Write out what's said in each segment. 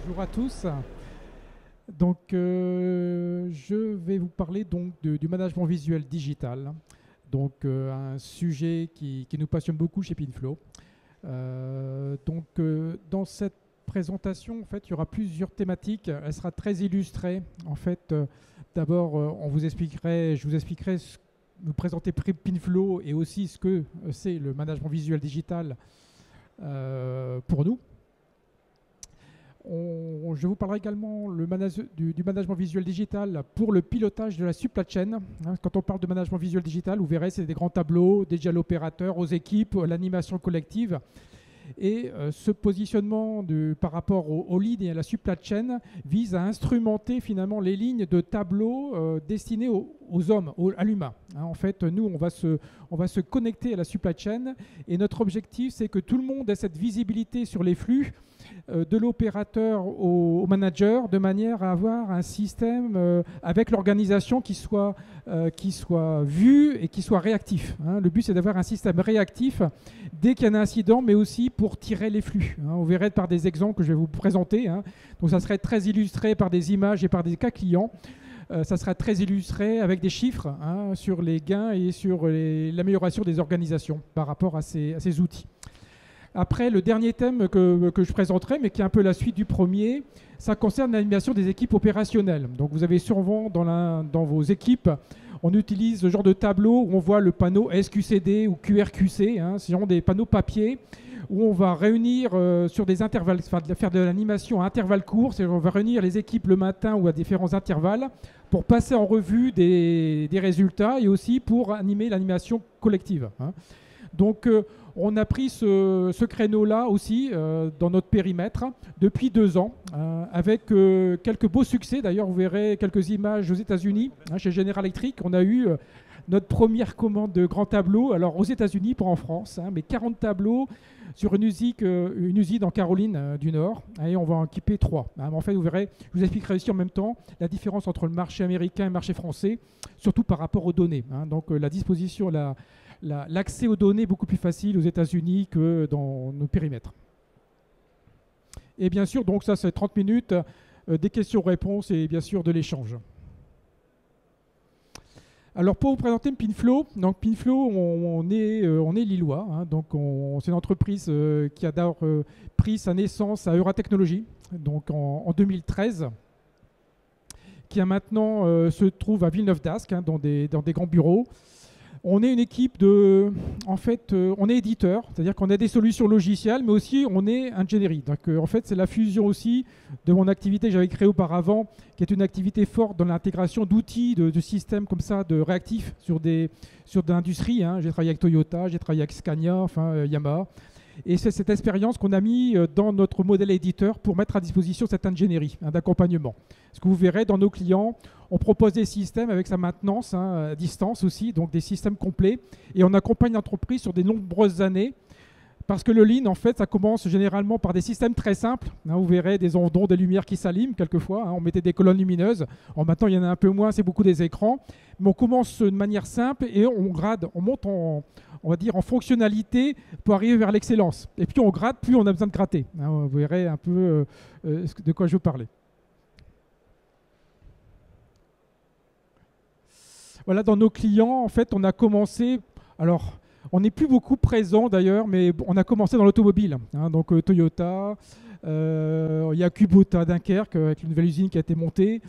Bonjour à tous. Donc, je vais vous parler donc du management visuel digital. Donc, un sujet qui nous passionne beaucoup chez Pinflow. Dans cette présentation, en fait, il y aura plusieurs thématiques. Elle sera très illustrée. En fait, d'abord, je vous expliquerai, vous présenter Pinflow et aussi ce que c'est le management visuel digital pour nous. Je vous parlerai également du management visuel digital pour le pilotage de la supply chain. Quand on parle de management visuel digital, vous verrez, c'est des grands tableaux dédiés à l'opérateur, aux équipes, à l'animation collective. Et ce positionnement par rapport au lead et à la supply chain vise à instrumenter finalement les lignes de tableaux destinés aux hommes, à l'humain. En fait, nous, on va se connecter à la supply chain et notre objectif, c'est que tout le monde ait cette visibilité sur les flux de l'opérateur au manager, de manière à avoir un système avec l'organisation qui soit vu et qui soit réactif. Le but, c'est d'avoir un système réactif dès qu'il y a un incident, mais aussi pour tirer les flux. On verrait par des exemples que je vais vous présenter. Donc ça serait très illustré par des images et par des cas clients. Ça sera très illustré avec des chiffres sur les gains et sur l'amélioration des organisations par rapport à ces outils. Après, le dernier thème que je présenterai, mais qui est un peu la suite du premier, ça concerne l'animation des équipes opérationnelles. Donc vous avez souvent dans vos équipes, on utilise ce genre de tableau où on voit le panneau SQCD ou QRQC, ce sont des panneaux papier, où on va réunir sur des intervalles, faire de l'animation à intervalles courts, c'est-à-dire on va réunir les équipes le matin ou à différents intervalles pour passer en revue des résultats et aussi pour animer l'animation collective. Donc, on a pris ce créneau-là aussi dans notre périmètre depuis 2 ans, avec quelques beaux succès. D'ailleurs, vous verrez quelques images aux États-Unis. Chez General Electric, on a eu notre première commande de grands tableaux. Alors, aux États-Unis, pas en France, mais 40 tableaux sur une usine en Caroline du Nord. Et on va en équiper 3. En fait, vous verrez, je vous expliquerai aussi en même temps la différence entre le marché américain et le marché français, surtout par rapport aux données. Donc, la disposition, l'accès aux données est beaucoup plus facile aux États-Unis que dans nos périmètres. Et bien sûr, donc ça c'est 30 minutes, des questions-réponses et bien sûr de l'échange. Alors pour vous présenter Pinflow, donc Pinflow, on est lillois, donc c'est une entreprise qui a d'abord pris sa naissance à Euratechnologies, donc en 2013, qui a maintenant se trouve à Villeneuve-d'Ascq, dans des grands bureaux. On est une équipe on est éditeur, c'est-à-dire qu'on a des solutions logicielles, mais aussi on est ingénierie. Donc en fait, c'est la fusion aussi de mon activité que j'avais créée auparavant, qui est une activité forte dans l'intégration d'outils, de systèmes comme ça, de réactifs sur de l'industrie. J'ai travaillé avec Toyota, j'ai travaillé avec Scania, Yamaha. Et c'est cette expérience qu'on a mis dans notre modèle éditeur pour mettre à disposition cette ingénierie d'accompagnement. Ce que vous verrez dans nos clients, on propose des systèmes avec sa maintenance à distance aussi, donc des systèmes complets. Et on accompagne l'entreprise sur de nombreuses années. Parce que le Lean, en fait, ça commence généralement par des systèmes très simples. Vous verrez des ondes, des lumières qui s'allument quelquefois. On mettait des colonnes lumineuses. Maintenant, il y en a un peu moins, c'est beaucoup des écrans. Mais on commence de manière simple et on grade, on monte on va dire en fonctionnalité pour arriver vers l'excellence. Et puis on gratte, plus on a besoin de gratter. Vous verrez un peu de quoi je veux parler. Voilà, dans nos clients, en fait, on a commencé... Alors, on n'est plus beaucoup présent d'ailleurs, mais on a commencé dans l'automobile. Donc Toyota, il y a Kubota à Dunkerque avec une nouvelle usine qui a été montée.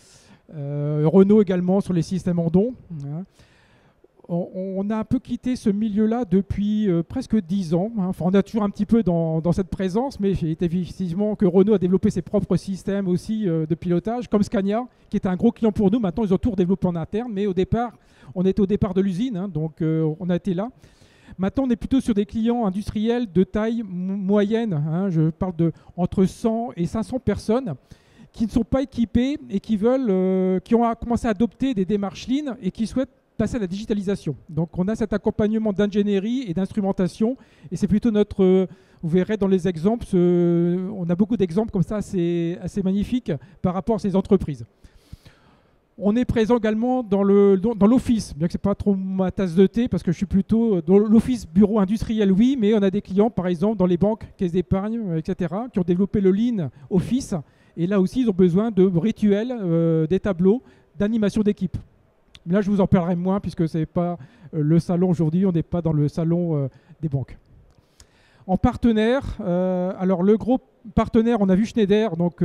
Renault également sur les systèmes en don. On a un peu quitté ce milieu-là depuis presque 10 ans. On est toujours un petit peu dans cette présence, mais c'est effectivement que Renault a développé ses propres systèmes aussi de pilotage, comme Scania, qui était un gros client pour nous. Maintenant, ils ont tout redéveloppé en interne, mais au départ, on était au départ de l'usine, donc on a été là. Maintenant, on est plutôt sur des clients industriels de taille moyenne. Je parle de entre 100 et 500 personnes qui ne sont pas équipés et qui ont commencé à adopter des démarches Lean et qui souhaitent passer à la digitalisation. Donc on a cet accompagnement d'ingénierie et d'instrumentation et c'est plutôt vous verrez dans les exemples, on a beaucoup d'exemples comme ça assez magnifiques par rapport à ces entreprises. On est présent également dans l'office, bien que ce n'est pas trop ma tasse de thé, parce que je suis plutôt dans l'office bureau industriel, oui, mais on a des clients, par exemple, dans les banques, caisses d'épargne, etc., qui ont développé le Lean Office Et là aussi, ils ont besoin de rituels, des tableaux d'animation d'équipe. Mais là, je vous en parlerai moins puisque ce n'est pas le salon aujourd'hui, on n'est pas dans le salon des banques. En partenaire, alors le gros partenaire, on a vu Schneider, donc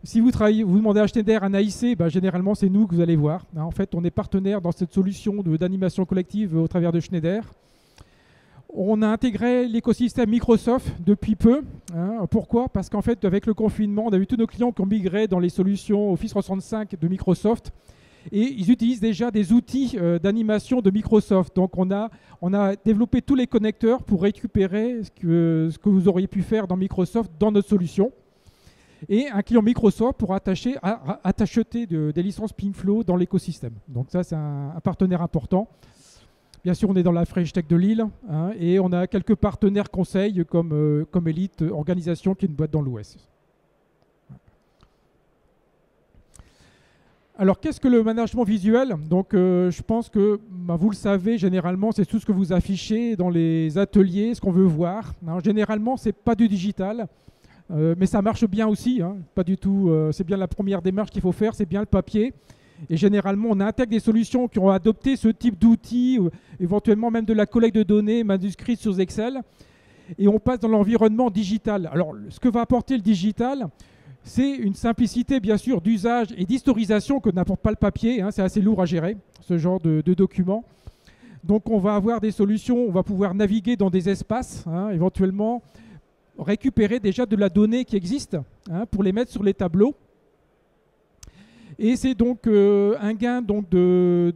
si vous demandez à Schneider un AIC, généralement c'est nous que vous allez voir. En fait, on est partenaire dans cette solution d'animation collective au travers de Schneider. On a intégré l'écosystème Microsoft depuis peu. Pourquoi? Parce qu'en fait, avec le confinement, on a vu tous nos clients qui ont migré dans les solutions Office 365 de Microsoft. Et ils utilisent déjà des outils d'animation de Microsoft. Donc on a développé tous les connecteurs pour récupérer ce que vous auriez pu faire dans Microsoft dans notre solution. Et un client Microsoft pourra acheter des licences Pingflow dans l'écosystème. Donc ça, c'est un partenaire important. Bien sûr, on est dans la French Tech de Lille, et on a quelques partenaires conseils comme Elite Organisation, qui est une boîte dans l'Ouest. Alors, qu'est-ce que le management visuel? Donc, je pense que vous le savez, généralement, c'est tout ce que vous affichez dans les ateliers, ce qu'on veut voir. Généralement, ce n'est pas du digital, mais ça marche bien aussi. Pas du tout. C'est bien la première démarche qu'il faut faire, c'est bien le papier. Et généralement, on intègre des solutions qui ont adopté ce type d'outils, éventuellement même de la collecte de données manuscrites sur Excel. Et on passe dans l'environnement digital. Alors, ce que va apporter le digital, c'est une simplicité, bien sûr, d'usage et d'historisation que n'apporte pas le papier. C'est assez lourd à gérer, ce genre de documents. Donc, on va avoir des solutions, on va pouvoir naviguer dans des espaces, éventuellement récupérer déjà de la donnée qui existe pour les mettre sur les tableaux. Et c'est donc un gain donc de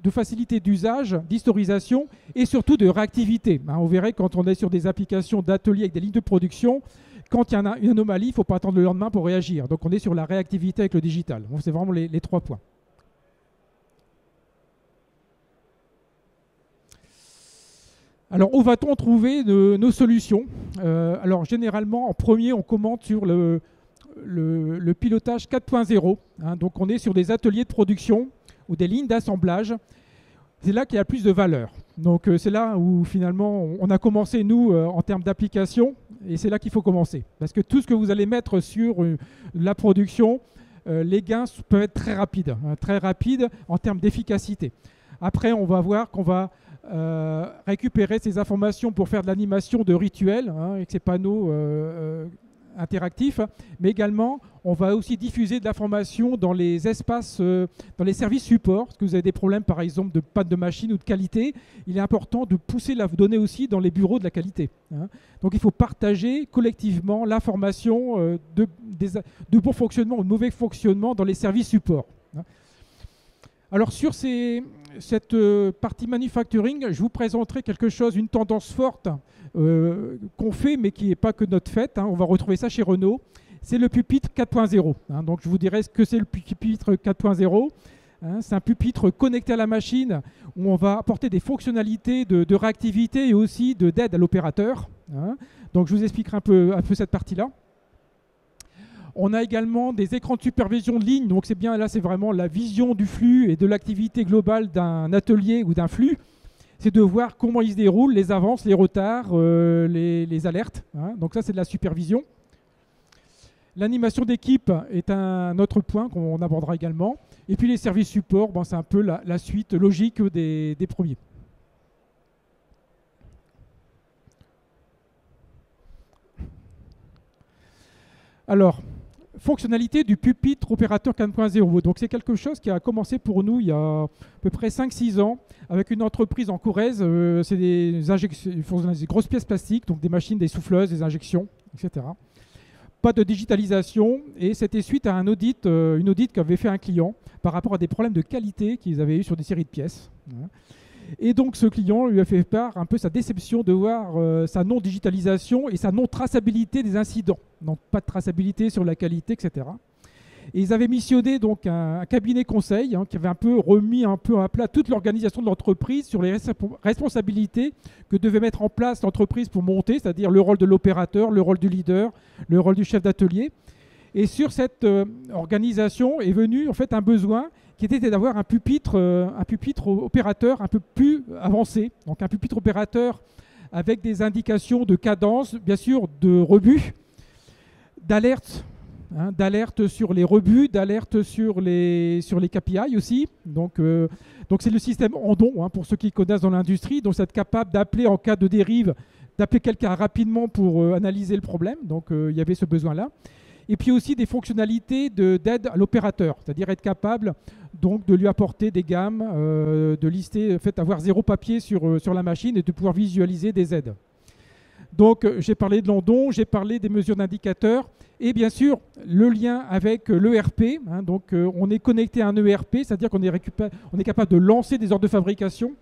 facilité d'usage, d'historisation et surtout de réactivité. On verrait quand on est sur des applications d'ateliers avec des lignes de production, quand il y a une anomalie, il ne faut pas attendre le lendemain pour réagir. Donc on est sur la réactivité avec le digital. Bon, c'est vraiment les 3 points. Alors où va-t-on trouver nos solutions? Alors généralement, en premier, on commente sur le pilotage 4.0. Donc on est sur des ateliers de production ou des lignes d'assemblage. C'est là qu'il y a plus de valeur. Donc c'est là où finalement on a commencé nous en termes d'application, et c'est là qu'il faut commencer. Parce que tout ce que vous allez mettre sur la production, les gains peuvent être très rapides en termes d'efficacité. Après, on va voir qu'on va récupérer ces informations pour faire de l'animation de rituels avec ces panneaux interactifs, mais également on va aussi diffuser de l'information dans les espaces, dans les services supports, parce que vous avez des problèmes par exemple de panne de machine ou de qualité. Il est important de pousser la donnée aussi dans les bureaux de la qualité. Donc il faut partager collectivement l'information de bon fonctionnement ou de mauvais fonctionnement dans les services supports. Alors sur cette partie manufacturing, je vous présenterai quelque chose, une tendance forte qu'on fait, mais qui n'est pas que notre fait. On va retrouver ça chez Renault. C'est le pupitre 4.0. Donc je vous dirai ce que c'est le pupitre 4.0. C'est un pupitre connecté à la machine où on va apporter des fonctionnalités de réactivité et aussi d'aide à l'opérateur. Donc je vous expliquerai un peu cette partie-là. On a également des écrans de supervision de ligne. Donc c'est bien, là c'est vraiment la vision du flux et de l'activité globale d'un atelier ou d'un flux. C'est de voir comment il se déroule, les avances, les retards, les alertes. Donc ça c'est de la supervision. L'animation d'équipe est un autre point qu'on abordera également. Et puis les services support, c'est un peu la suite logique des premiers. Alors, fonctionnalité du pupitre opérateur 4.0. Donc c'est quelque chose qui a commencé pour nous il y a à peu près 5-6 ans avec une entreprise en Corrèze. C'est ils font des grosses pièces plastiques, donc des machines, des souffleuses, des injections, etc. Pas de digitalisation, et c'était suite à une audit qu'avait fait un client par rapport à des problèmes de qualité qu'ils avaient eu sur des séries de pièces. Et donc ce client lui a fait part un peu sa déception de voir sa non-digitalisation et sa non-traçabilité des incidents. Donc pas de traçabilité sur la qualité, etc. Et ils avaient missionné donc un cabinet conseil qui avait un peu remis un peu à plat toute l'organisation de l'entreprise sur les responsabilités que devait mettre en place l'entreprise pour monter, c'est-à-dire le rôle de l'opérateur, le rôle du leader, le rôle du chef d'atelier. Et sur cette organisation est venu en fait un besoin qui était d'avoir un pupitre opérateur un peu plus avancé. Donc un pupitre opérateur avec des indications de cadence, bien sûr de rebut, d'alerte hein, d'alerte sur les rebuts, d'alerte sur les KPI aussi. Donc c'est le système Andon, hein, pour ceux qui connaissent dans l'industrie. Donc c'est être capable d'appeler en cas de dérive, d'appeler quelqu'un rapidement pour analyser le problème. Donc il y avait ce besoin-là. Et puis aussi des fonctionnalités d'aide à l'opérateur, c'est-à-dire être capable donc de lui apporter des gammes, de lister, avoir zéro papier sur la machine et de pouvoir visualiser des aides. Donc j'ai parlé de l'Andon, j'ai parlé des mesures d'indicateurs et bien sûr le lien avec l'ERP. Hein, donc on est connecté à un ERP, c'est-à-dire qu'on est capable de lancer des ordres de fabrication.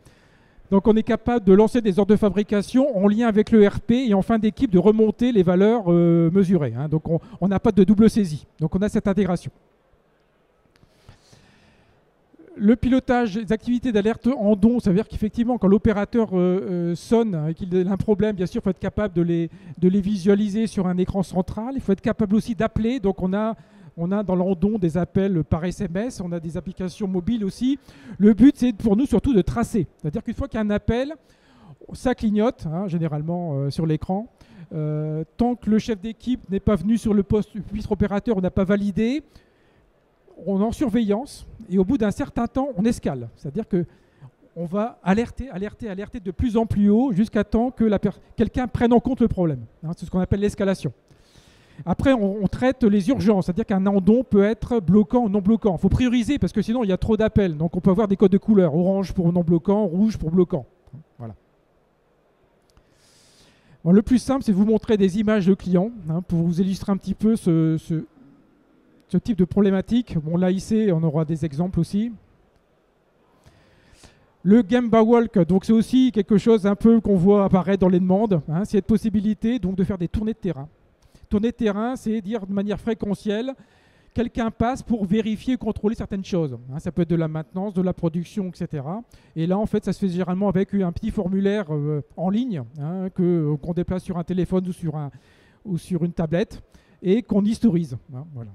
Donc on est capable de lancer des ordres de fabrication en lien avec l'ERP et en fin d'équipe de remonter les valeurs mesurées. Hein. Donc on n'a pas de double saisie. Donc on a cette intégration. Le pilotage des activités d'alerte Andon, ça veut dire qu'effectivement, quand l'opérateur sonne et qu'il a un problème, bien sûr, il faut être capable de les visualiser sur un écran central. Il faut être capable aussi d'appeler. Donc on a dans l'Andon des appels par SMS, on a des applications mobiles aussi. Le but, c'est pour nous surtout de tracer. C'est-à-dire qu'une fois qu'il y a un appel, ça clignote, hein, généralement sur l'écran. Tant que le chef d'équipe n'est pas venu sur le poste du pupitre opérateur, on n'a pas validé, on est en surveillance et au bout d'un certain temps, on escale. C'est-à-dire qu'on va alerter de plus en plus haut jusqu'à temps que quelqu'un prenne en compte le problème. Hein, c'est ce qu'on appelle l'escalation. Après, on traite les urgences, c'est-à-dire qu'un Andon peut être bloquant ou non bloquant. Il faut prioriser parce que sinon, il y a trop d'appels. Donc, on peut avoir des codes de couleur, orange pour non bloquant, rouge pour bloquant. Voilà. Bon, le plus simple, c'est de vous montrer des images de clients hein, pour vous illustrer un petit peu ce type de problématique. Bon, là, ici, on aura des exemples aussi. Le Gemba Walk, donc c'est aussi quelque chose un peu qu'on voit apparaître dans les demandes. Hein, c'est cette possibilité donc, de faire des tournées de terrain. Tournée de terrain, c'est dire de manière fréquentielle, quelqu'un passe pour vérifier et contrôler certaines choses. Hein, ça peut être de la maintenance, de la production, etc. Et là, en fait, ça se fait généralement avec un petit formulaire en ligne hein, qu'on déplace sur un téléphone ou sur une tablette et qu'on historise. Hein, voilà.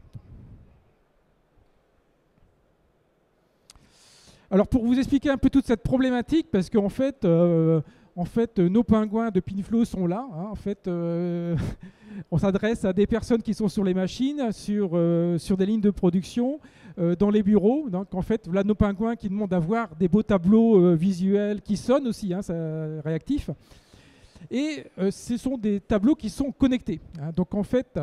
Alors, pour vous expliquer un peu toute cette problématique, parce qu'en fait, nos pingouins de Pinflow sont là. Hein, en fait, on s'adresse à des personnes qui sont sur les machines, sur des lignes de production, dans les bureaux. Donc, en fait, là, nos pingouins qui demandent d'avoir des beaux tableaux visuels qui sonnent aussi, hein, réactifs. Et ce sont des tableaux qui sont connectés. Hein. Donc, en fait,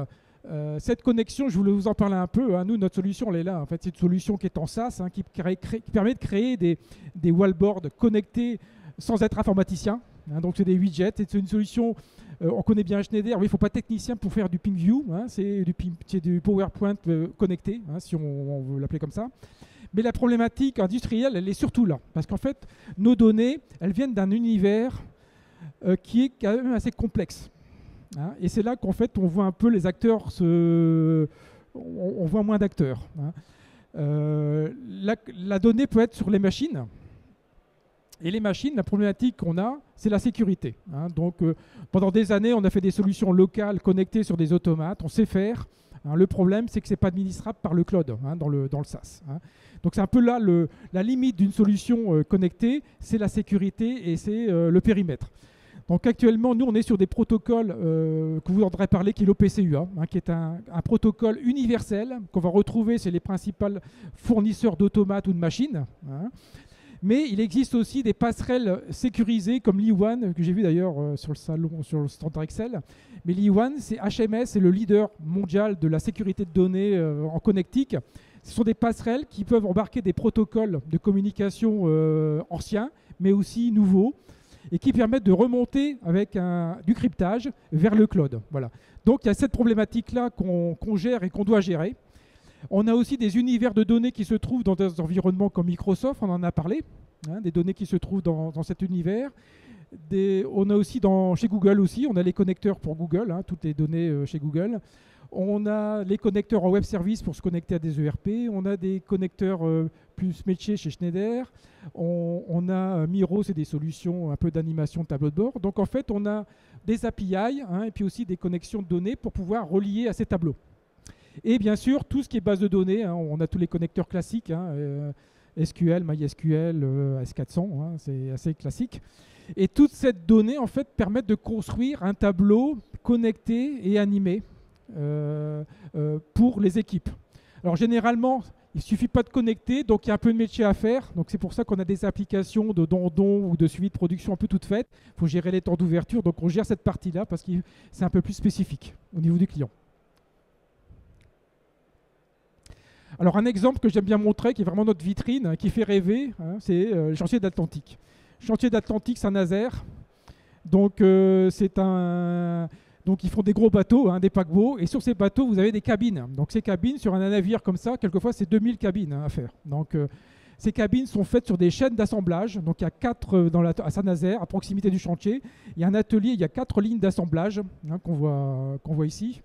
cette connexion, je voulais vous en parler un peu. Hein. Nous, notre solution, elle est là. En fait, c'est une solution qui est en SaaS, hein, qui permet de créer des wallboards connectés sans être informaticien. Hein. Donc, c'est des widgets. C'est une solution, on connaît bien Schneider. Oui, il ne faut pas technicien pour faire du PingView. Hein. C'est du PowerPoint connecté, hein, si on veut l'appeler comme ça. Mais la problématique industrielle, elle est surtout là. Parce qu'en fait, nos données, elles viennent d'un univers qui est quand même assez complexe. Hein, et c'est là qu'en fait on voit un peu les acteurs, on voit moins d'acteurs. Hein. La donnée peut être sur les machines. Et les machines, la problématique qu'on a, c'est la sécurité. Hein. Donc pendant des années, on a fait des solutions locales connectées sur des automates, on sait faire. Hein. Le problème, c'est que ce n'est pas administrable par le cloud, hein, dans le SaaS. Hein. Donc c'est un peu là la limite d'une solution connectée, c'est la sécurité et c'est le périmètre. Donc actuellement, nous, on est sur des protocoles que vous entendrez parler, qui est l'OPCUA, hein, qui est un protocole universel qu'on va retrouver chez les principaux fournisseurs d'automates ou de machines. Hein. Mais il existe aussi des passerelles sécurisées comme l'E1, que j'ai vu d'ailleurs sur le salon, sur le stand Excel. Mais l'E1, c'est HMS, c'est le leader mondial de la sécurité de données en connectique. Ce sont des passerelles qui peuvent embarquer des protocoles de communication anciens, mais aussi nouveaux, et qui permettent de remonter avec du cryptage vers le cloud. Voilà. Donc il y a cette problématique-là qu'on gère et qu'on doit gérer. On a aussi des univers de données qui se trouvent dans des environnements comme Microsoft, on en a parlé, hein, des données qui se trouvent dans cet univers. On a aussi chez Google aussi, on a les connecteurs pour Google, hein, toutes les données chez Google. On a les connecteurs en web service pour se connecter à des ERP. On a des connecteurs plus métiers chez Schneider. On a Miro, c'est des solutions un peu d'animation de tableau de bord. Donc en fait, on a des API hein, et puis aussi des connexions de données pour pouvoir relier à ces tableaux. Et bien sûr, tout ce qui est base de données, hein, on a tous les connecteurs classiques, hein, SQL, MySQL, S400, hein, c'est assez classique. Et toute cette donnée en fait permet de construire un tableau connecté et animé pour les équipes. Alors généralement, il ne suffit pas de connecter, donc il y a un peu de métier à faire. Donc c'est pour ça qu'on a des applications de don ou de suivi de production un peu toutes faites. Il faut gérer les temps d'ouverture, donc on gère cette partie-là parce que c'est un peu plus spécifique au niveau du client. Alors un exemple que j'aime bien montrer, qui est vraiment notre vitrine, qui fait rêver, hein, c'est le chantier d'Atlantique. Chantier d'Atlantique Saint-Nazaire. Donc donc ils font des gros bateaux, hein, des paquebots, et sur ces bateaux vous avez des cabines. Donc ces cabines sur un navire comme ça, quelquefois c'est 2000 cabines, hein, à faire. Donc ces cabines sont faites sur des chaînes d'assemblage. Donc il y a 4 à Saint-Nazaire, à proximité du chantier. Il y a un atelier, il y a 4 lignes d'assemblage, hein, qu'on voit ici.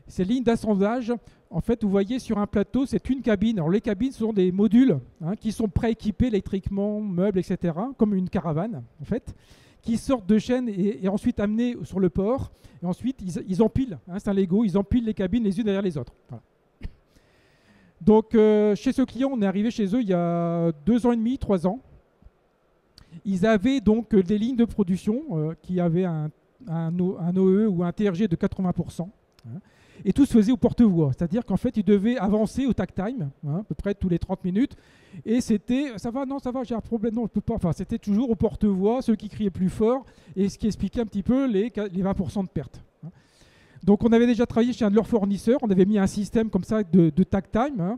Ces lignes d'assemblage, en fait, vous voyez sur un plateau, c'est une cabine. Alors les cabines, ce sont des modules, hein, qui sont prééquipés électriquement, meubles, etc., comme une caravane, en fait, qui sortent de chaîne et ensuite amenés sur le port. Et ensuite, ils empilent, hein, c'est un Lego, ils empilent les cabines les unes derrière les autres. Voilà. Donc, chez ce client, on est arrivé chez eux il y a 2 ans et demi, 3 ans. Ils avaient donc des lignes de production qui avaient un OE ou un TRG de 80%. Hein. Et tout se faisait au porte-voix, c'est-à-dire qu'en fait, ils devaient avancer au takt time, hein, à peu près tous les 30 minutes. Et c'était, ça va, non, ça va, j'ai un problème, non, je peux pas. Enfin, c'était toujours au porte-voix, ceux qui criaient plus fort, et ce qui expliquait un petit peu les 20% de perte. Hein. Donc, on avait déjà travaillé chez un de leurs fournisseurs, on avait mis un système comme ça de takt time, hein,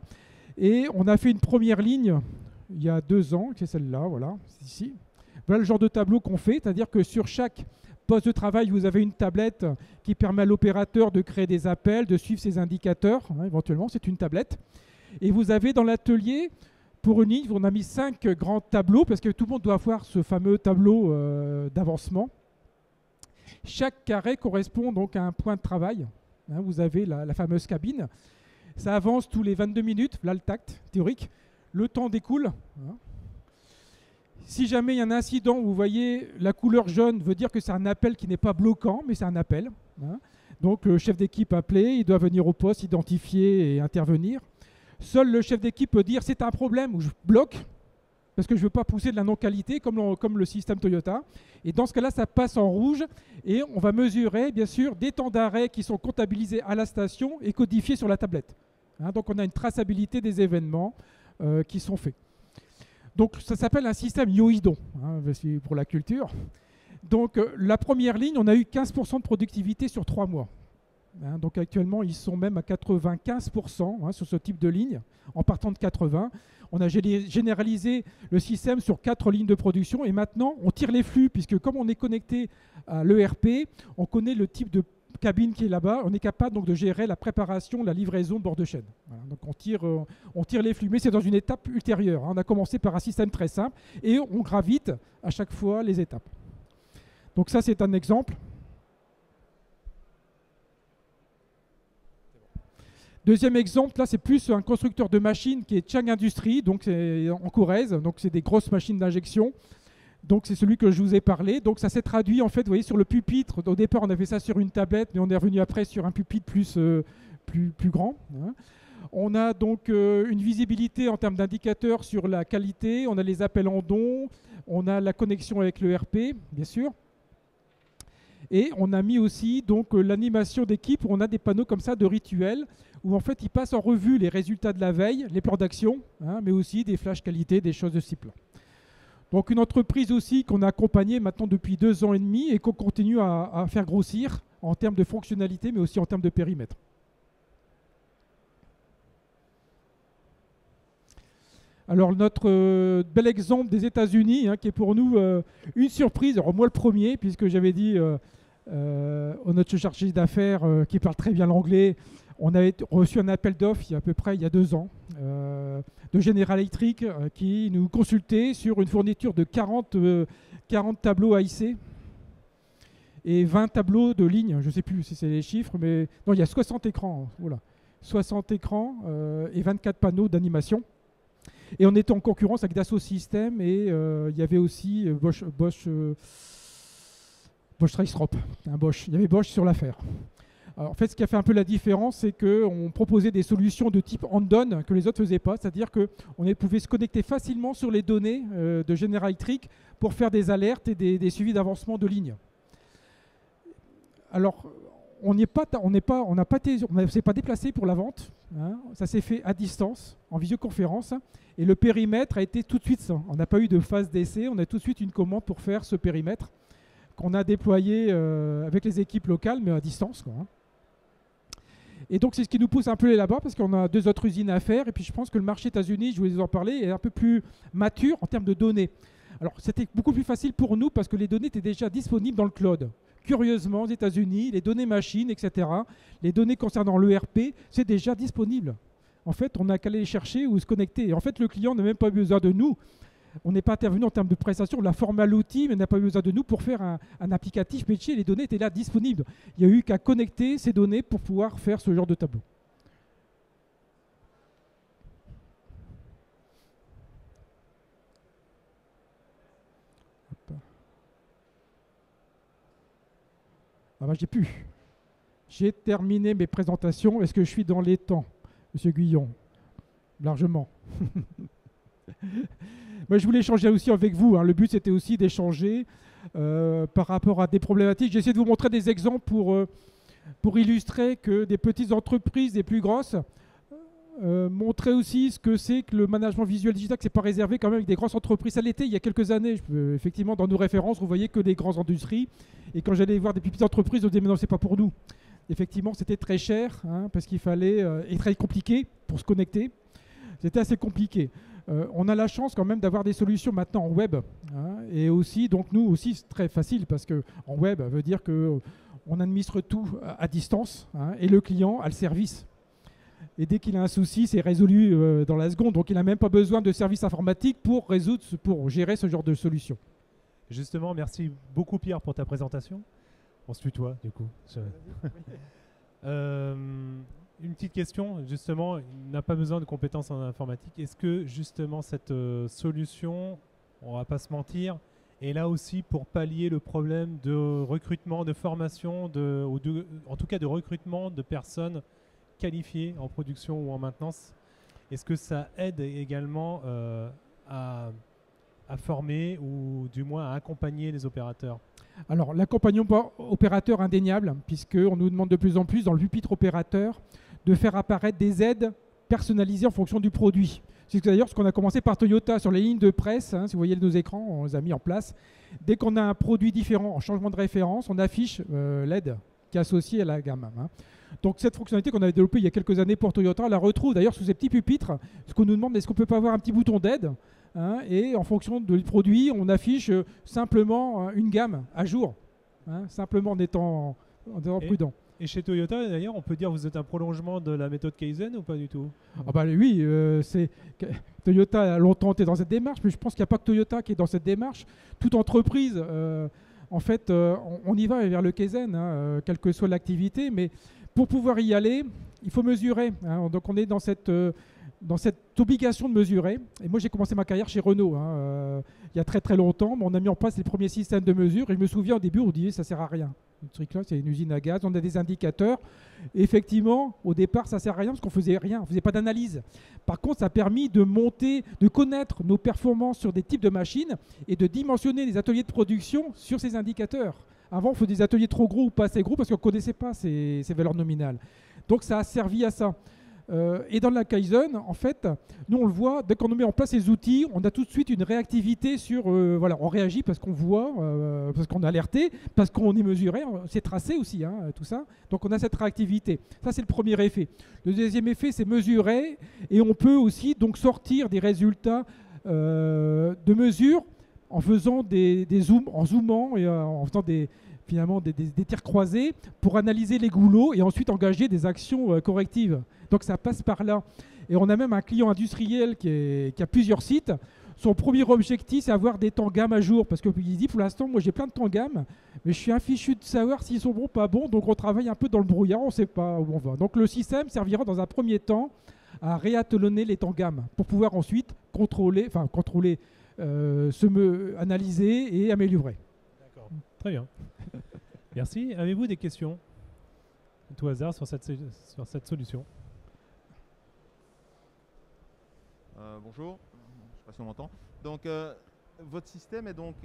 et on a fait une première ligne il y a 2 ans, c'est celle-là, voilà, c'est ici. Voilà le genre de tableau qu'on fait, c'est-à-dire que sur chaque poste de travail, vous avez une tablette qui permet à l'opérateur de créer des appels, de suivre ses indicateurs, hein, éventuellement, c'est une tablette. Et vous avez dans l'atelier, pour une ligne, on a mis 5 grands tableaux, parce que tout le monde doit avoir ce fameux tableau d'avancement. Chaque carré correspond donc à un point de travail. Hein, vous avez la fameuse cabine. Ça avance tous les 22 minutes, là le tact théorique. Le temps découle. Hein. Si jamais il y a un incident, vous voyez, la couleur jaune veut dire que c'est un appel qui n'est pas bloquant, mais c'est un appel. Hein. Donc le chef d'équipe appelé, il doit venir au poste, identifier et intervenir. Seul le chef d'équipe peut dire c'est un problème ou je bloque, parce que je ne veux pas pousser de la non-qualité comme le système Toyota. Et dans ce cas-là, ça passe en rouge et on va mesurer, bien sûr, des temps d'arrêt qui sont comptabilisés à la station et codifiés sur la tablette. Hein, donc on a une traçabilité des événements qui sont faits. Donc ça s'appelle un système Yoidon, hein, pour la culture. Donc la première ligne, on a eu 15% de productivité sur 3 mois. Hein, donc actuellement, ils sont même à 95%, hein, sur ce type de ligne, en partant de 80. On a généralisé le système sur 4 lignes de production et maintenant, on tire les flux, puisque comme on est connecté à l'ERP, on connaît le type de cabine qui est là-bas, on est capable donc de gérer la préparation, la livraison de bord de chaîne. Voilà, donc on tire les flux, mais c'est dans une étape ultérieure. Hein. On a commencé par un système très simple et on gravite à chaque fois les étapes. Donc ça, c'est un exemple. Deuxième exemple, là, c'est plus un constructeur de machines qui est Chang Industries, donc c'est en Corrèze, donc c'est des grosses machines d'injection. Donc c'est celui que je vous ai parlé. Donc ça s'est traduit en fait, vous voyez, sur le pupitre. Au départ, on avait ça sur une tablette, mais on est revenu après sur un pupitre plus grand. Hein. On a donc une visibilité en termes d'indicateurs sur la qualité. On a les appels en don. On a la connexion avec le RP, bien sûr. Et on a mis aussi donc l'animation d'équipe où on a des panneaux comme ça de rituels où en fait ils passent en revue les résultats de la veille, les plans d'action, hein, mais aussi des flashs qualité, des choses de ce type-là. Donc une entreprise aussi qu'on a accompagnée maintenant depuis 2 ans et demi et qu'on continue à faire grossir en termes de fonctionnalité, mais aussi en termes de périmètre. Alors notre bel exemple des États-Unis, hein, qui est pour nous une surprise. Alors moi le premier, puisque j'avais dit notre chargé d'affaires qui parle très bien l'anglais, on avait reçu un appel d'offres il y a 2 ans de General Electric qui nous consultait sur une fourniture de 40 tableaux AIC et 20 tableaux de ligne. Je ne sais plus si c'est les chiffres, mais non, il y a 60 écrans. Voilà. 60 écrans et 24 panneaux d'animation. Et on était en concurrence avec Dassault Systèmes et il y avait aussi Bosch Tricerop. Il y avait Bosch sur l'affaire. Alors, en fait, ce qui a fait un peu la différence, c'est qu'on proposait des solutions de type hand-on que les autres ne faisaient pas, c'est-à-dire qu'on pouvait se connecter facilement sur les données de General Electric pour faire des alertes et des suivis d'avancement de ligne. Alors, on s'est pas déplacé pour la vente, hein. Ça s'est fait à distance, en visioconférence, hein, et le périmètre a été tout de suite ça. On n'a pas eu de phase d'essai, on a tout de suite une commande pour faire ce périmètre qu'on a déployé avec les équipes locales, mais à distance, quoi, hein. Et donc c'est ce qui nous pousse un peu là-bas, parce qu'on a 2 autres usines à faire, et puis je pense que le marché États-Unis, je voulais en parler, est un peu plus mature en termes de données. Alors c'était beaucoup plus facile pour nous parce que les données étaient déjà disponibles dans le cloud. Curieusement, aux États-Unis, les données machines, etc., les données concernant l'ERP, c'est déjà disponible. En fait, on n'a qu'à aller les chercher ou se connecter. Et en fait, le client n'a même pas besoin de nous. On n'est pas intervenu en termes de prestation, on l'a formé à l'outil, mais n'a pas besoin de nous pour faire un applicatif métier. Les données étaient là disponibles. Il n'y a eu qu'à connecter ces données pour pouvoir faire ce genre de tableau. Ah bah, j'ai pu. J'ai terminé mes présentations. Est-ce que je suis dans les temps, Monsieur Guyon? Largement. Moi, je voulais échanger aussi avec vous, hein. Le but, c'était aussi d'échanger par rapport à des problématiques. J'ai essayé de vous montrer des exemples pour illustrer que des petites entreprises, des plus grosses, montrer aussi ce que c'est que le management visuel digital, que ce n'est pas réservé quand même avec des grosses entreprises. Ça l'était il y a quelques années. Effectivement, dans nos références, vous voyez que des grandes industries. Et quand j'allais voir des petites entreprises, on disait mais non, c'est pas pour nous. Effectivement, c'était très cher, hein, parce qu'il fallait, et très compliqué pour se connecter. C'était assez compliqué. On a la chance quand même d'avoir des solutions maintenant en web, hein, et aussi, donc nous aussi, c'est très facile parce que en web veut dire que on administre tout à distance, hein, et le client a le service. Et dès qu'il a un souci, c'est résolu dans la seconde. Donc il n'a même pas besoin de service informatique pour gérer ce genre de solution. Justement, merci beaucoup Pierre pour ta présentation. On se tutoie du coup. Une petite question, justement, il n'a pas besoin de compétences en informatique. Est-ce que justement cette solution, on va pas se mentir, est là aussi pour pallier le problème de recrutement, de formation, en tout cas de recrutement de personnes qualifiées en production ou en maintenance? Est-ce que ça aide également à former ou du moins à accompagner les opérateurs? Alors, l'accompagnement opérateur indéniable, puisqu'on nous demande de plus en plus dans le pupitre opérateur de faire apparaître des aides personnalisées en fonction du produit. C'est d'ailleurs ce qu'on a commencé par Toyota sur les lignes de presse, hein, si vous voyez nos écrans, on les a mis en place. Dès qu'on a un produit différent en changement de référence, on affiche l'aide qui est associée à la gamme, hein. Donc cette fonctionnalité qu'on avait développée il y a quelques années pour Toyota, on la retrouve d'ailleurs sous ces petits pupitres. Ce qu'on nous demande, est-ce qu'on peut pas avoir un petit bouton d'aide, hein, et en fonction du produit, on affiche simplement une gamme à jour, hein, simplement en étant prudent. Et chez Toyota, d'ailleurs, on peut dire que vous êtes un prolongement de la méthode Kaizen ou pas du tout? Ah bah oui, Toyota a longtemps été dans cette démarche, mais je pense qu'il n'y a pas que Toyota qui est dans cette démarche. Toute entreprise, en fait, on y va vers le Kaizen, hein, quelle que soit l'activité, mais pour pouvoir y aller, il faut mesurer, hein. Donc on est dans cette obligation de mesurer. Et moi, j'ai commencé ma carrière chez Renault, hein, il y a très très longtemps. Mais on a mis en place les premiers systèmes de mesure. Et je me souviens au début, on disait ça sert à rien. Le truc là, c'est une usine à gaz. On a des indicateurs. Et effectivement, au départ, ça sert à rien parce qu'on faisait rien. On faisait pas d'analyse. Par contre, ça a permis de monter, de connaître nos performances sur des types de machines et de dimensionner les ateliers de production sur ces indicateurs. Avant, on faisait des ateliers trop gros ou pas assez gros parce qu'on ne connaissait pas ces valeurs nominales. Donc, ça a servi à ça. Et dans la Kaizen, en fait, nous on le voit, dès qu'on met en place ces outils, on a tout de suite une réactivité sur, voilà, on réagit parce qu'on voit, parce qu'on est alerté, parce qu'on est mesuré, c'est tracé aussi, hein, tout ça. Donc on a cette réactivité. Ça c'est le premier effet. Le deuxième effet, c'est mesurer, et on peut aussi donc sortir des résultats de mesure en faisant des zooms, en zoomant et en faisant finalement des tirs croisés pour analyser les goulots et ensuite engager des actions correctives. Donc ça passe par là. Et on a même un client industriel qui a plusieurs sites. Son premier objectif, c'est avoir des temps gamme à jour. Parce qu'il dit, pour l'instant, moi j'ai plein de temps gamme, mais je suis infichu de savoir s'ils sont bons ou pas bons. Donc on travaille un peu dans le brouillard, on ne sait pas où on va. Donc le système servira dans un premier temps à réattelonner les temps gamme pour pouvoir ensuite analyser et améliorer. D'accord, très bien. Merci. Avez-vous des questions à tout hasard sur cette solution? Bonjour, je ne sais pas si on m'entend. Donc, votre système est donc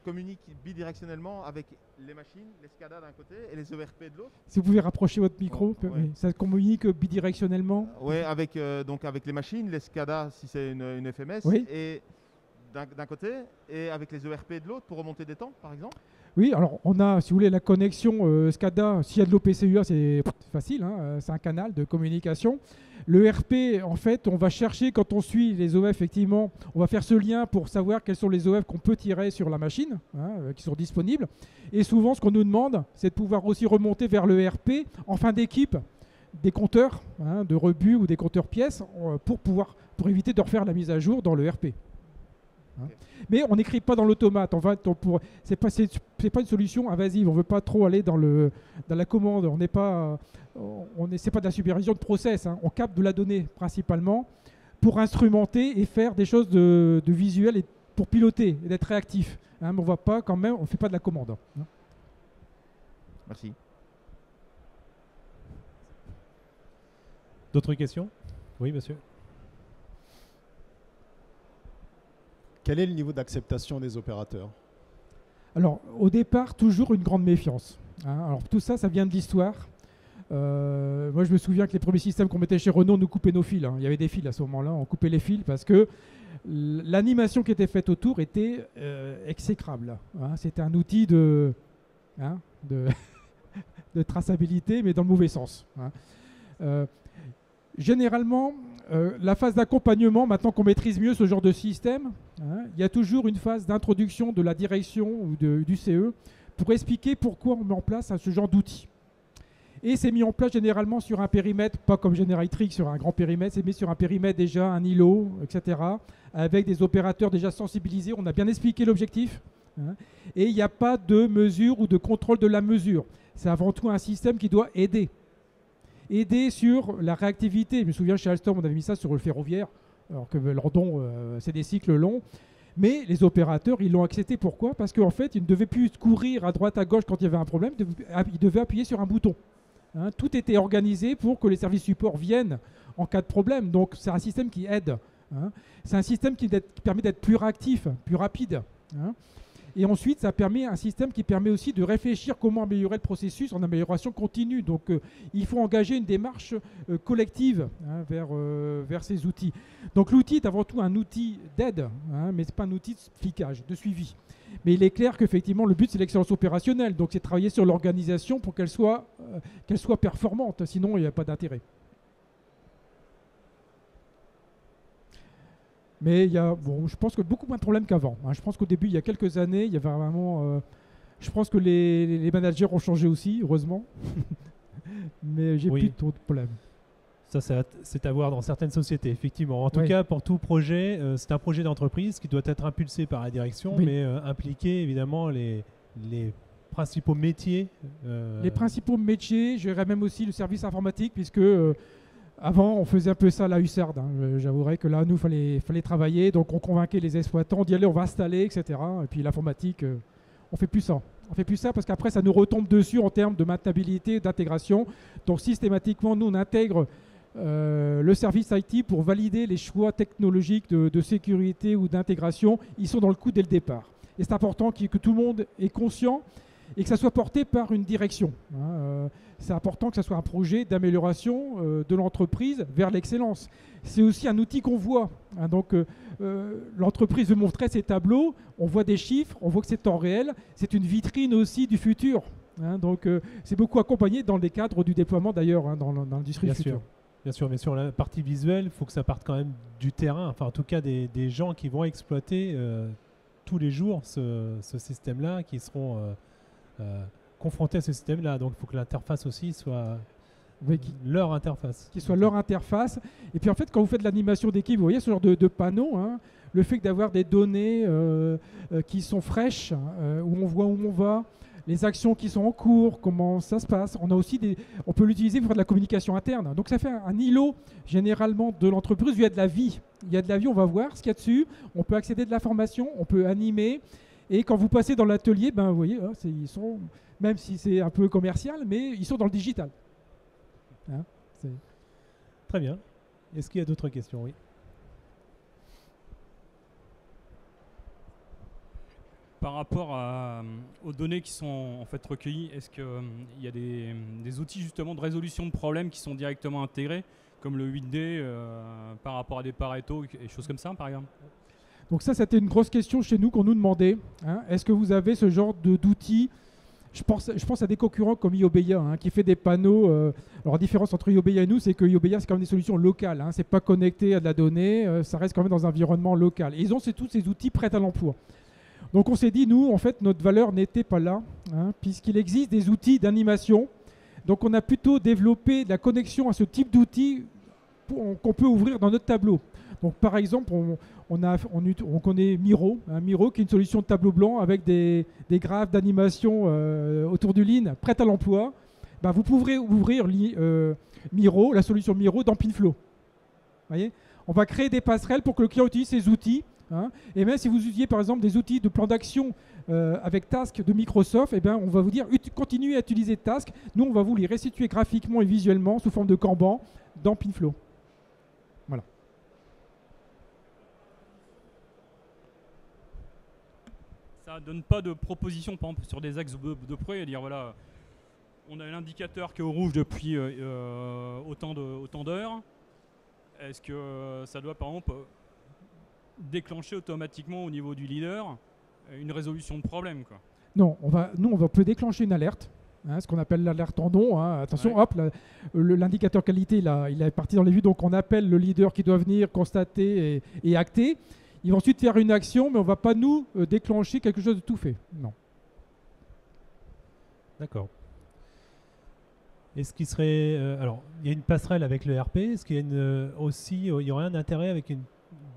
communiquent bidirectionnellement avec les machines, les SCADA d'un côté et les ERP de l'autre. Si vous pouvez rapprocher votre micro, Ouais. oui, ça communique bidirectionnellement. Oui, donc avec les machines, les SCADA si c'est une FMS, Oui. et d'un côté, et avec les ERP de l'autre pour remonter des temps, par exemple. Oui, alors on a, si vous voulez, la connexion SCADA. S'il y a de l'OPCUA, c'est facile, hein, c'est un canal de communication. Le RP, en fait, on va chercher, quand on suit les OF, effectivement, on va faire ce lien pour savoir quels sont les OF qu'on peut tirer sur la machine, qui sont disponibles. Et souvent, ce qu'on nous demande, c'est de pouvoir aussi remonter vers le RP en fin d'équipe des compteurs de rebut ou des compteurs pièces pour éviter de refaire la mise à jour dans le RP. Okay. Mais on n'écrit pas dans l'automate. C'est pas une solution invasive. On ne veut pas trop aller dans la commande. C'est pas de la supervision de process. On capte de la donnée principalement pour instrumenter et faire des choses de visuel et pour piloter et d'être réactif. Mais on va pas quand même. On fait pas de la commande. Merci. D'autres questions? Oui, monsieur. Quel est le niveau d'acceptation des opérateurs? Alors, au départ, toujours une grande méfiance. Alors, tout ça, ça vient de l'histoire. Moi, je me souviens que les premiers systèmes qu'on mettait chez Renault nous coupaient nos fils. Il y avait des fils à ce moment-là, on coupait les fils parce que l'animation qui était faite autour était exécrable. C'était un outil de traçabilité, mais dans le mauvais sens. Généralement, la phase d'accompagnement, maintenant qu'on maîtrise mieux ce genre de système, il y a toujours une phase d'introduction de la direction ou du CE pour expliquer pourquoi on met en place ce genre d'outils. Et c'est mis en place généralement sur un périmètre, pas comme Generatrix sur un grand périmètre, c'est mis sur un périmètre déjà, un îlot, etc., avec des opérateurs déjà sensibilisés. On a bien expliqué l'objectif. Et il n'y a pas de mesure ou de contrôle de la mesure. C'est avant tout un système qui doit aider sur la réactivité. Je me souviens, chez Alstom, on avait mis ça sur le ferroviaire, alors que Lordon, c'est des cycles longs. Mais les opérateurs, ils l'ont accepté. Pourquoi? Parce qu'en fait, ils ne devaient plus courir à droite, à gauche quand il y avait un problème. Ils devaient appuyer sur un bouton. Tout était organisé pour que les services support viennent en cas de problème. Donc, c'est un système qui aide. C'est un système qui permet d'être plus réactif, plus rapide. Et ensuite, ça permet un système qui permet aussi de réfléchir comment améliorer le processus en amélioration continue. Donc, il faut engager une démarche collective vers ces outils. Donc, l'outil est avant tout un outil d'aide, mais ce n'est pas un outil de flicage, de suivi. Mais il est clair qu'effectivement, le but, c'est l'excellence opérationnelle. Donc, c'est travailler sur l'organisation pour qu'elle soit performante. Sinon, il n'y a pas d'intérêt. Mais je pense que beaucoup moins de problèmes qu'avant. Je pense qu'au début, il y a quelques années, il y avait vraiment... je pense que les managers ont changé aussi, heureusement. Mais j'ai plus trop de problèmes. Ça, c'est à voir dans certaines sociétés, effectivement. En tout cas, pour tout projet, c'est un projet d'entreprise qui doit être impulsé par la direction, mais impliquer évidemment les principaux métiers. Les principaux métiers, je dirais même aussi le service informatique, puisque... avant, on faisait un peu ça à la Hussard. J'avouerais que là, nous, il fallait travailler. Donc, on convainquait les exploitants d'y aller, on va installer, etc. Et puis, l'informatique, on fait plus ça. On fait plus ça parce qu'après, ça nous retombe dessus en termes de maintenabilité, d'intégration. Donc, systématiquement, nous, on intègre le service IT pour valider les choix technologiques de sécurité ou d'intégration. Ils sont dans le coup dès le départ. Et c'est important que tout le monde est conscient et que ça soit porté par une direction. C'est important que ça soit un projet d'amélioration de l'entreprise vers l'excellence. C'est aussi un outil qu'on voit. Donc, l'entreprise veut montrer ses tableaux, on voit des chiffres, on voit que c'est temps réel. C'est une vitrine aussi du futur. Donc, c'est beaucoup accompagné dans les cadres du déploiement, d'ailleurs, dans l'industrie du futur. Bien sûr, mais sur la partie visuelle, il faut que ça parte quand même du terrain, enfin en tout cas des gens qui vont exploiter tous les jours ce système-là, qui seront... confrontés à ce système-là. Donc, il faut que l'interface aussi soit leur interface. Qui soit leur interface. Et puis, en fait, quand vous faites de l'animation d'équipe, vous voyez ce genre de panneau, le fait d'avoir des données qui sont fraîches, où on voit où on va, les actions qui sont en cours, comment ça se passe. On peut l'utiliser pour faire de la communication interne. Donc, ça fait un îlot, généralement, de l'entreprise où il y a de la vie. Il y a de la vie, on va voir ce qu'il y a dessus. On peut accéder de l'information, on peut animer. Et quand vous passez dans l'atelier, vous voyez, ils sont, même si c'est un peu commercial, mais ils sont dans le digital. Très bien. Est-ce qu'il y a d'autres questions? Oui. par rapport aux données qui sont en fait recueillies, est-ce qu'il y a des outils justement de résolution de problèmes qui sont directement intégrés, comme le 8D par rapport à des Pareto et choses comme ça, par exemple? Donc ça, c'était une grosse question chez nous qu'on nous demandait. Hein. Est-ce que vous avez ce genre d'outils? Je pense à des concurrents comme Iobeya, hein, qui fait des panneaux. Alors la différence entre Iobeya et nous, c'est que Iobeya, c'est quand même des solutions locales. Hein, c'est pas connecté à de la donnée, ça reste quand même dans un environnement local. Et ils ont tous ces outils prêts à l'emploi. Donc on s'est dit, nous, en fait, notre valeur n'était pas là, hein, puisqu'il existe des outils d'animation. Donc on a plutôt développé de la connexion à ce type d'outils qu'on peut ouvrir dans notre tableau. Donc par exemple, on connaît Miro, hein, Miro qui est une solution de tableau blanc avec des graphes d'animation autour du Lean prête à l'emploi. Ben, vous pourrez ouvrir Miro, la solution Miro dans Pinflow. Voyez, on va créer des passerelles pour que le client utilise ces outils. Hein, et même si vous utilisiez par exemple des outils de plan d'action avec Task de Microsoft, eh ben, on va vous dire continuez à utiliser Task. Nous, on va vous les restituer graphiquement et visuellement sous forme de Kanban dans Pinflow. Voilà. Ça donne pas de proposition, par exemple, sur des axes de près, à dire voilà, on a l'indicateur qui est au rouge depuis autant d'heures. Est-ce que ça doit, par exemple, déclencher automatiquement au niveau du leader une résolution de problème, quoi? Non, on peut déclencher une alerte, hein, ce qu'on appelle l'alerte en don. Hein. Attention, ouais. Hop, l'indicateur qualité, il est parti dans les vues, donc on appelle le leader qui doit venir constater et acter. Il va ensuite faire une action, mais on ne va pas nous déclencher quelque chose de tout fait. Non. D'accord. Est-ce qu'il serait... alors, il y a une passerelle avec le RP. Est-ce qu'il y a il y aurait un intérêt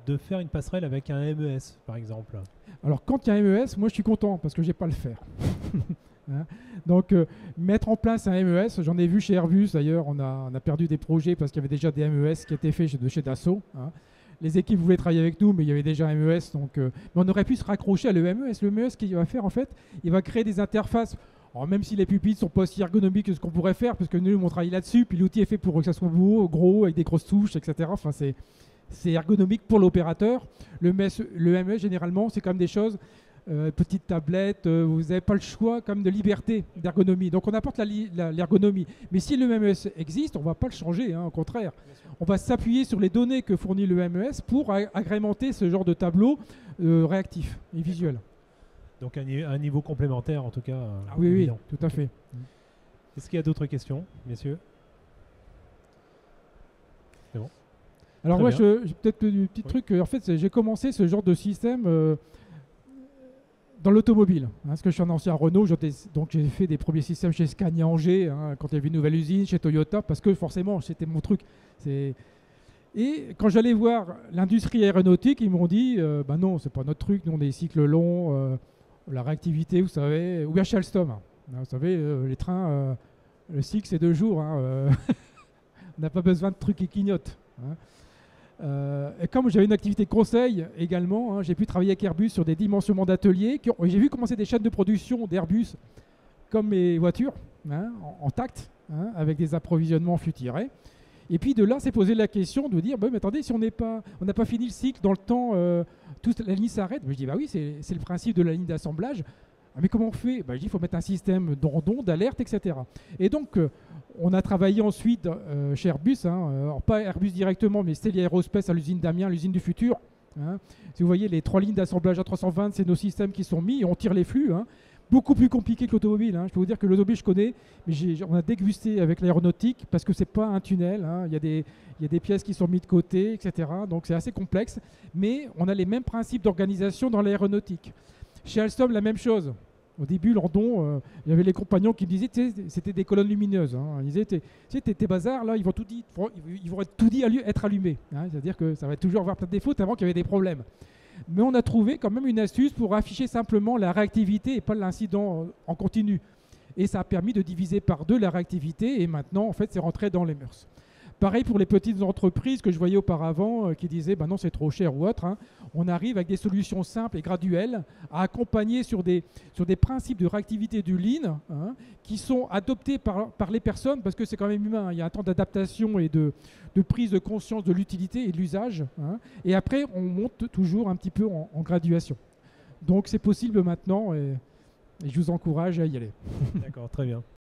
de faire une passerelle avec un MES, par exemple? Alors, quand il y a un MES, moi, je suis content parce que je n'ai pas à le faire. Hein, donc, mettre en place un MES, j'en ai vu chez Airbus, d'ailleurs, on a perdu des projets parce qu'il y avait déjà des MES qui étaient faits chez Dassault. Hein. Les équipes voulaient travailler avec nous, mais il y avait déjà un MES. Donc, mais on aurait pu se raccrocher à le MES. Le MES, ce qu'il va faire, en fait, il va créer des interfaces. Alors, même si les pupitres sont pas aussi ergonomiques que ce qu'on pourrait faire, parce que nous, on travaille là-dessus, puis l'outil est fait pour que ça soit beau, gros, avec des grosses touches, etc. Enfin, c'est ergonomique pour l'opérateur. Le MES, généralement, c'est quand même des choses, petite tablette, vous n'avez pas le choix quand même de liberté d'ergonomie. Donc, on apporte l'ergonomie. Mais si le MES existe, on ne va pas le changer, hein, au contraire. On va s'appuyer sur les données que fournit le MES pour agrémenter ce genre de tableau réactif et visuel. Donc un niveau complémentaire en tout cas. Oui, tout à fait. Est-ce qu'il y a d'autres questions, messieurs? C'est bon. Alors moi, peut-être un petit truc. En fait, j'ai commencé ce genre de système dans l'automobile. Hein, parce que je suis un ancien Renault, donc j'ai fait des premiers systèmes chez Scania Angers, hein, quand il y avait une nouvelle usine, chez Toyota, parce que forcément, c'était mon truc. Et quand j'allais voir l'industrie aéronautique, ils m'ont dit bah non, c'est pas notre truc, nous on a des cycles longs, la réactivité, vous savez, ou bien chez Alstom. Hein, vous savez, les trains, le cycle c'est 2 jours. Hein, on n'a pas besoin de trucs qui clignotent. Hein. Et comme j'avais une activité de conseil également, hein, j'ai pu travailler avec Airbus sur des dimensionnements d'ateliers. J'ai vu commencer des chaînes de production d'Airbus comme mes voitures, hein, en tact, hein, avec des approvisionnements futurés. Et puis de là, s'est posé la question de dire, bah, mais attendez, si on n'a pas fini le cycle dans le temps, toute la ligne s'arrête. Je dis, bah oui, c'est le principe de la ligne d'assemblage. Ah, mais comment on fait? Bah, je dis, il faut mettre un système d'ondes, d'alerte, etc. Et donc, on a travaillé ensuite chez Airbus, hein, alors pas Airbus directement, mais Stelia Aerospace à l'usine d'Amiens, l'usine du futur. Hein. Si vous voyez, les 3 lignes d'assemblage A320, c'est nos systèmes qui sont mis et on tire les flux. Hein. Beaucoup plus compliqué que l'automobile. Hein. Je peux vous dire que l'automobile, je connais, mais on a dégusté avec l'aéronautique parce que ce n'est pas un tunnel. Hein. Il y a des pièces qui sont mises de côté, etc. Donc c'est assez complexe. Mais on a les mêmes principes d'organisation dans l'aéronautique. Chez Alstom, la même chose. Au début, Landon, il y avait les compagnons qui me disaient c'était des colonnes lumineuses. Hein. Ils disaient tes bazars, là, ils vont être tout dit être allumés. Hein. C'est-à-dire que ça va toujours avoir plein de défauts avant qu'il y avait des problèmes. Mais on a trouvé quand même une astuce pour afficher simplement la réactivité et pas l'incident en continu. Et ça a permis de diviser par 2 la réactivité et maintenant, en fait, c'est rentré dans les mœurs. Pareil pour les petites entreprises que je voyais auparavant qui disaient bah non, c'est trop cher ou autre. Hein. On arrive avec des solutions simples et graduelles à accompagner sur des principes de réactivité du Lean, hein, qui sont adoptés par les personnes parce que c'est quand même humain. Hein. Il y a un temps d'adaptation et de prise de conscience de l'utilité et de l'usage. Hein. Et après, on monte toujours un petit peu en graduation. Donc c'est possible maintenant et je vous encourage à y aller. D'accord, très bien.